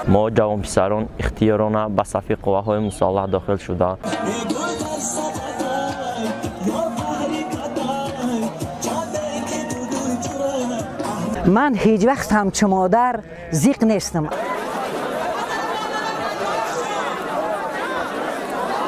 ما جوان پسران اختیارانه به صف قواهای مسلح داخل شده. من هیچ وقت هم چو مادر زیق نیستم.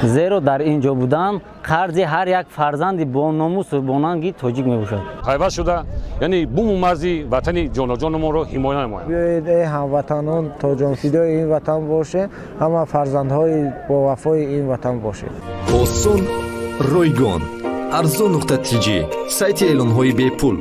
زیرا در اینجا بودن قرض هر یک فرزند با ناموس و با ننگی تاجیک میباشد. پیوست شده یعنی بوم مرزی وطن جان و جان ما رو حمایت نماید. بیایید هموطنان تا جانفدای این وطن باشه، همه فرزندهای با وفای این وطن باشه. осон ройгон арзон.tg сайти эълонҳои бепул.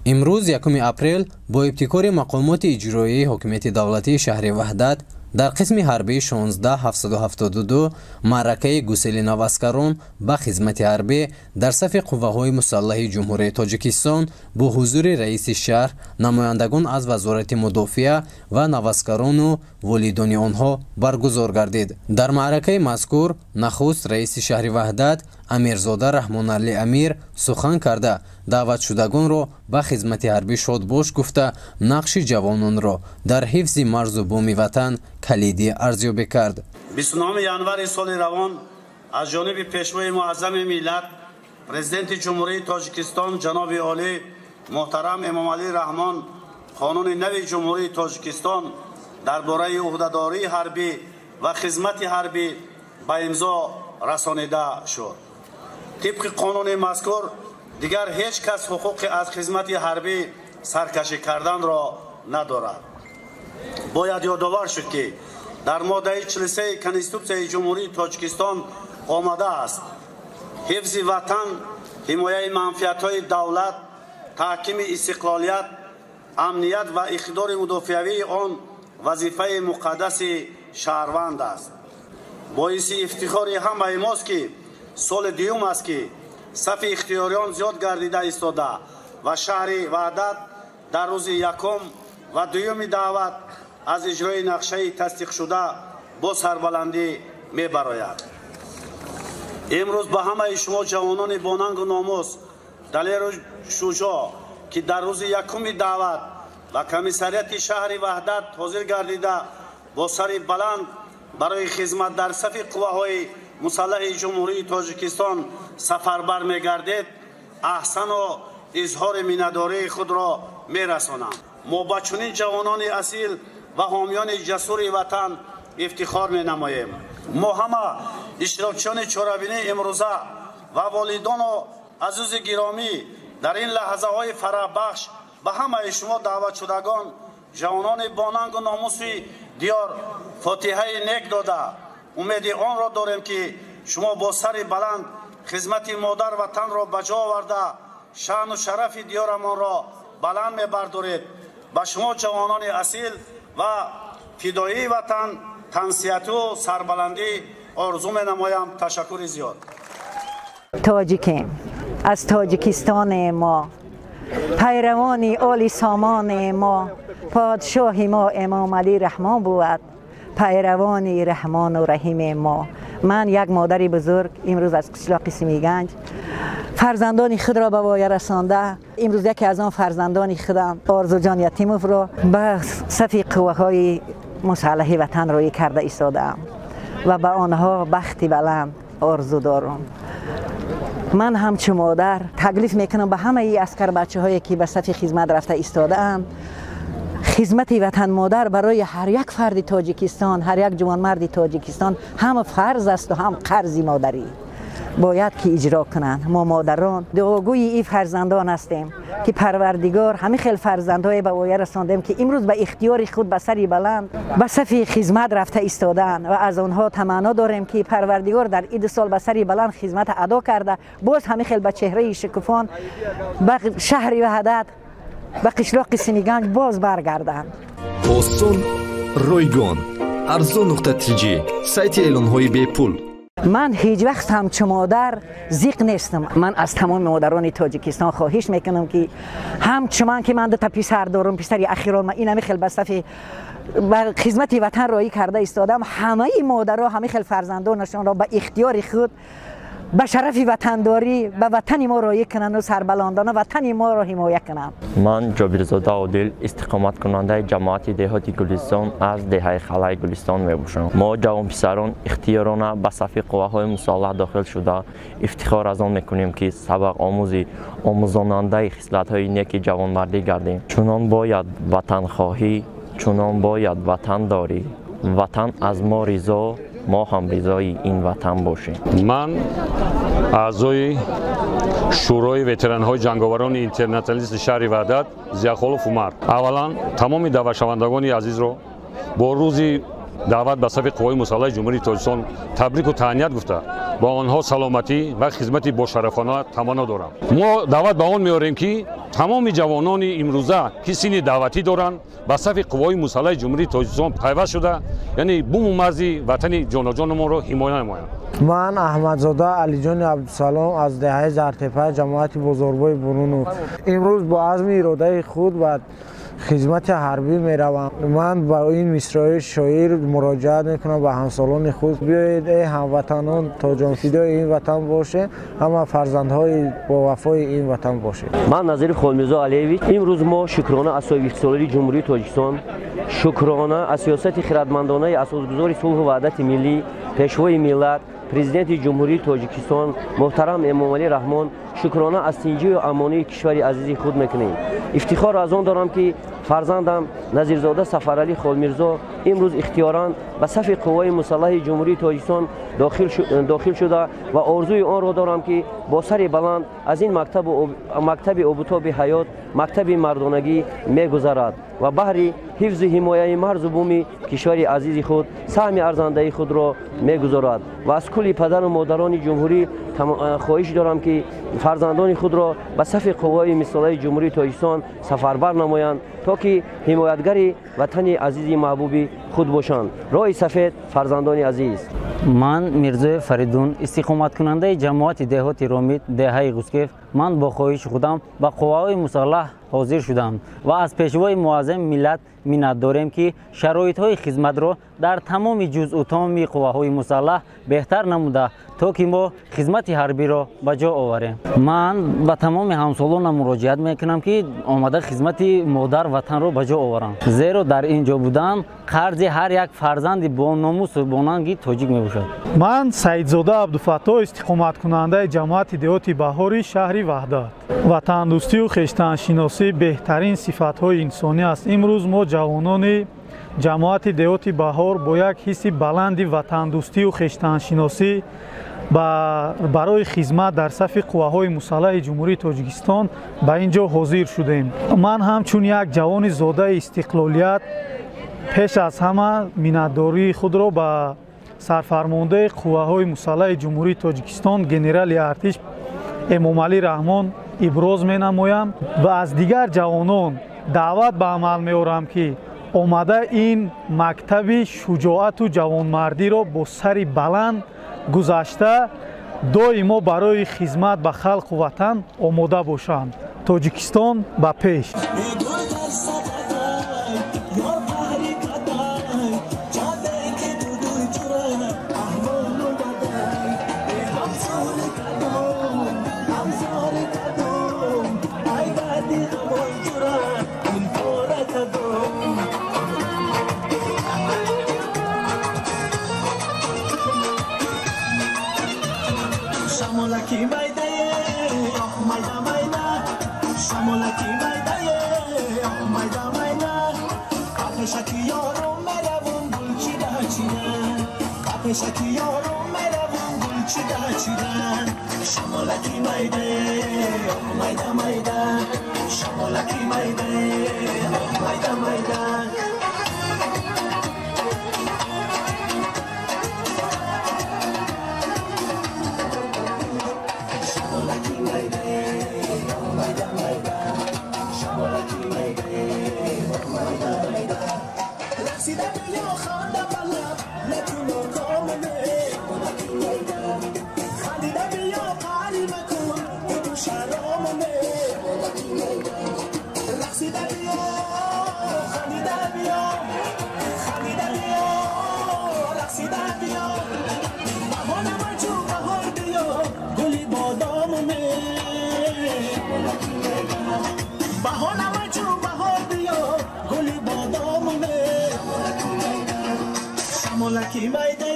امروز 1 اپریل با ابتکار مقامات اجرایی حکومت دولتی شهر وحدت در قسم حربی 16772 معرکه گسیل نواسکران به خدمت حربی در صف قوه‌های مسلح جمهوری تاجیکستان با حضور رئیس شهر، نمایندگان از وزارت مدافعه و نواسکران و والدان آنها برگزار گردید. در معرکه مذکور نخست رئیس شهر وحدت امیرزاده رحمان علی امیر سخن کرده دعوت شدگان را به خدمت حربی شاد باش گفته نقش جوانان را در حفظ مرز و بوم وطن کلیدی ارزیابی کرد. 29 январи соли равон аз ҷониби пешвои муаззами миллат президенти ҷумҳурии тоҷикистон ҷаноби олӣ муҳтарам эмомалӣ раҳмон қонуни нави ҷумҳурии тоҷикистон дар бораи уҳдадории ҳарбӣ ва хизмати ҳарбӣ ба имзо расонида шуд. тибқи қонуни мазкур дигар ҳеҷ кас ҳуқуқи аз хизмати ҳарбӣ саркашӣ карданро надорад. бояд ёдовар шуд ки дар моддаи 43 конститутсияи ҷумҳурии тоҷикистон омадааст ҳифзи ватан, ҳимояи манфиатҳои давлат, таҳкими истиқлолият, амният ва иқтидори мудофиавии он вазифаи муқаддаси шаҳрванд аст. боиси ифтихори ҳамаи мост ки соли дуюм аст ки сафи ихтиёриён зиёд гардида истода ва шаҳри ваҳдат дар рӯзи якум ва дуюми даъват аз иҷрои нақшаи тасдиқшуда бо сарбаландӣ мебарояд. имрӯз ба ҳамаи шумо ҷавонони бонангу номус далеру шуҷоъ ки дар рӯзи якуми даъват ва комиссарияти шаҳри ваҳдат ҳозир гардида бо сари баланд барои хизмат дар сафи қувваҳои мусаллаҳи ҷумҳурии тоҷикистон сафарбар мегардед, аҳсану изҳори миннатдории худро мерасонам. мо ба чунин ҷавонони асил ва ҳомиёни ҷасури ватан ифтихор менамоем. мо ҳама иштирокчиёни чорабинии имрӯза ва волидону азизи гиромӣ дар ин лаҳзаҳои фараҳбахш ба ҳамаи шумо даъватшудагон ҷавонони бонангу номуси диёр фотиҳаи нек дода умеди онро дорем ки шумо бо сари баланд хизмати модар ватанро ба ҷо оварда шаъну шарафи диёрамонро баланд мебардоред. ба шумо ҷавонони асил ва фидоии ватан тансияту сарбаландӣ орзу менамоям. ташаккури зиёд. تاجیکیم از تاجیکستان ما، پیروانی آل سامان ما، پادشاه ما امام علی رحمان بود، پیروانی رحمان و رحیم ما. من یک مادری بزرگ امروز از قشلاق قسمی گنج فرزندان خود را به وای رسانده، امروز یکی از آن فرزندان خودم آرزو جان یتیموف را به صف قوه‌های مسلح وطن روی کرده ایستادم و به آنها بختی بلند آرزو دارم. من همچو مادر تکلیف میکنم به همه ای اسکر بچه هایی که به صف خدمت رفته ایستاده اند. خدمت وطن مادر برای هر یک فرد تاجیکستان، هر یک جوانمرد تاجیکستان هم فرض است و هم قرض مادری باید که اجرا کنند. ما مادران دعاگوی این فرزندان هستیم که پروردگار همین خیل فرزندهای به وای رساندیم که امروز به اختیار خود به سری بلند به صف خدمت رفته ایستادن و از آنها تمنا داریم که پروردگار در این سال به سری بلند خدمت ادا کرده باز همین خیل به چهره شکوفان به شهر وحدت به قشلاق سمیگنج باز برگردند. осон ройгон арзон.tg сайти эълонҳои бепул. من هیچ وقت هم چو مادر زیق نیستم. من از تمام مادران تاجیکستان خواهش میکنم که همچون من که من دو تا پسر دارم، پسری اخیران من اینم خیلی به صف خدمت وطن رایی کرده ایستادم، همه مادرها همه خیلی فرزندانشان را به اختیار خود به شرف وطنداری به وطن ما رایه کنند و سربلندانه وطن ما را حمایت کنند. من جابرزاده عادل استقامت کننده جماعت دهاتی گلستان از دهه خلای گلستان میباشم. ما جوان پسران اختیارانه به صف قواهای مسلح داخل شده افتخار از آن میکنیم که سبق آموزاننده خصلت‌های نیک جوانمردی گردیم. چنان باید وطن خواهی، چنان باید وطن داری. وطن از ما رضا، ما هم رضای این وطن باشیم. من اعضای شورای وتران‌های جنگاوران اینترنشنالیست شهر وحدت زیاخولوف عمر اولا تمام دعوتشوندگان عزیز را با روزی دعوت به صف قوای مسلح جمهوری تاجیکستان تبریک و تهنیت گفته با آنها سلامتی و خدمت با شرفانه تمنا دارم. ما دعوت به آن میاریم که تمام جوانان امروزه که سن دعوتی دارند به صف قوای مسلح جمهوری تاجیکستان پیوست شده، یعنی بوم و مرزی وطن جان ما را حمایت نمایند. من احمدزاده علیجان عبدالسلام از دهه زرتپه جماعت بزرگوار برونو امروز با عزم اراده خود و خدمت حربی میروم. من با این مصرع شاعر مراجعت میکنم به همسالان خود بیایید ای هموطنان تا جانفدای این وطن باشه، اما فرزندهای با وفای این وطن باشه. من نظیر خالمیرزا علیوی امروز ما شکرانه از سالاری جمهوری تاجیکستان، شکرانه از سیاست خردمندانه اساسگذار صلح و وحدت ملی، پیشوای ملت پرزیدنت جمهوری تاجیکستان محترم امامعلی رحمان شکرانه از تنجی و امانی کشور عزیز خود میکنیم. افتخار از آن دارم که فرزندم نظیرزاده سفرعلی خالمیرزا امروز اختیاراً به صف قوای مسلح جمهوری تاجیکستان داخل شده و آرزوی آن را دارم که با سر بلند از این مکتب آبتاب حیات، مکتب مردانگی میگذرد و بهر حفظ حمایت مرز و بوم کشور عزیز خود سهم ارزنده خود را میگذارد و از کل پدر و مادران جمهوری خواهش دارم که فرزندان خود را به صف قوای مسلح جمهوری تاجیکستان سفربر نمایند تا که حمایتگر وطن عزیز محبوب خود باشند. راه سفید فرزندان عزیز. من میرزا فریدون استقامت کننده جماعت دهاتی رامید دهه گوسکف من با خواهش خودم به قوای مسلح حاضر شدم و از پیشوای معظم ملت منت داریم که شرایط های خدمت را در تمام جزء و تمام قواهای مسلح بهتر نموده تا که ما خدمت حربی را به جا آوریم. من به تمام همسالانم مراجعت میکنم که آمده خدمت مادر وطن را به جا آورم، زیرا در اینجا بودن قرض هر یک فرزند با ناموس و با ننگ تاجیک میباشد. من سعیدزاده عبدالفتاح استقامت کننده جماعت دهاتی بهاری شهر وحدت. وطن دوستی و خویشتن شناسی بهترین صفت های انسانی است. امروز ما جوانان جماعت دهاتی بهار با یک حس بلند وطن دوستی و خویشتن شناسی برای خدمت در صف قواهای مسلح جمهوری تاجیکستان به اینجا حاضر شدیم. من همچون یک جوان زاده استقلالیت پیش از همه منتداری خود را به سرفرمانده قواهای مسلح جمهوری تاجیکستان گنرال ارتش امامعلی رحمان ابراز می نمایم و از دیگر جوانان دعوت به عمل می آورم که آمده این مکتب شجاعت و جوانمردی را با سر بلند گذشته دائما برای خدمت به خلق و وطن آماده باشند. تاجیکستان به پیش. شمولکی مایده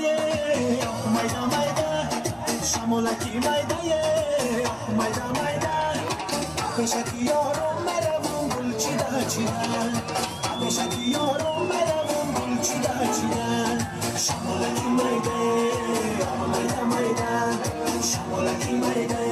مایده مایده شمولکی مایده مایده مایده بشکی یارم مرمون گل چیده چیده بشکی یارم مرمون گل چیده چیده شمولکی مایده مایده مایده شمولکی مایده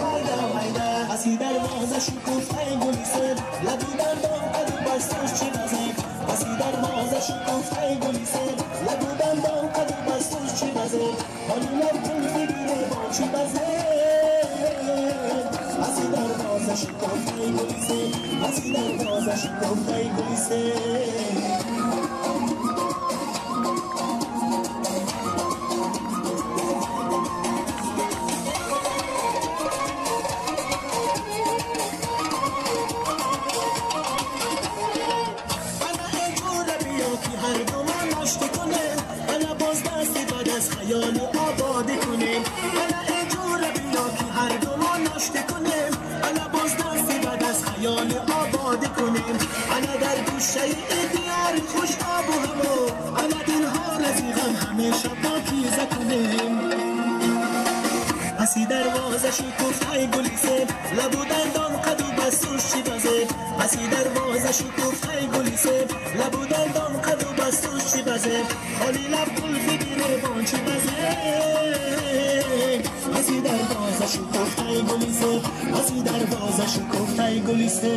مایده مایده اسی دروازه شکفته گلی سر لبودن دام قدو بستوش چی بزن اسی دروازه شکفته گلی سر لبودن دام قدو بستوش چی بزن حالی لب کن بگیره با چی بزن اسی دروازه شکفته گلی سر اسی دروازه شکفته گلی سر خیال آبادی کنیم انا اجور بیا که هر دو ما ناشته کنیم انا باز دستی بعد از خیال آبادی کنیم انا در گوشه دیار خوش آب و هوا انا دلها رفیقم همیشه پاکیزه کنیم اسی دروازه شکفته گلی سر لبو دندان قدو بستوش چی بزه اسی دروازه شکفته گلی سر لبو دندان قدو بستوش چی بزه حالی لب گل بگیره بان چی بزه اسی دروازه شکفته گلی سر اسی دروازه شکفته گلی سر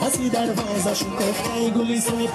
اسی دروازه شکفته گلی سر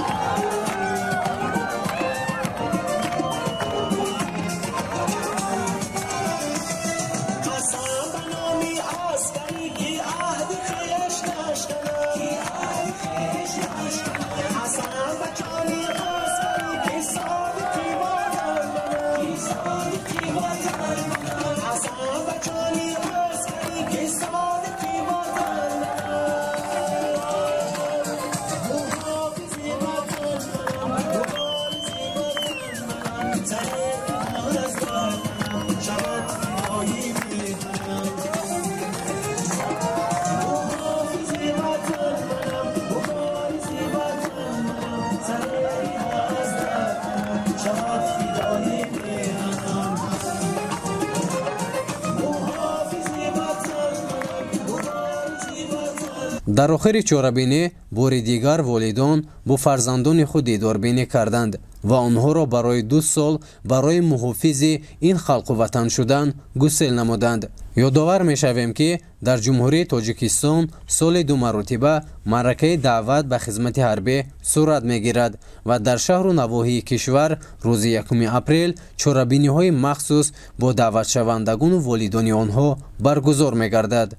дар охири чорабинӣ бори дигар волидон бо фарзандони худ дидорбинӣ карданд ва онҳоро барои 2 сол барои муҳофизи ин халқу ватан шудан гусел намуданд. ёдовар мешавем ки дар ҷумҳурии тоҷикистон соли 2 маротиба маъракаи даъват ба хизмати ҳарбӣ сурат мегирад ва дар шаҳру навоҳии кишвар рӯзи 1 апрел чорабиниҳои махсус бо даъватшавандагону волидони онҳо баргузор мегардад.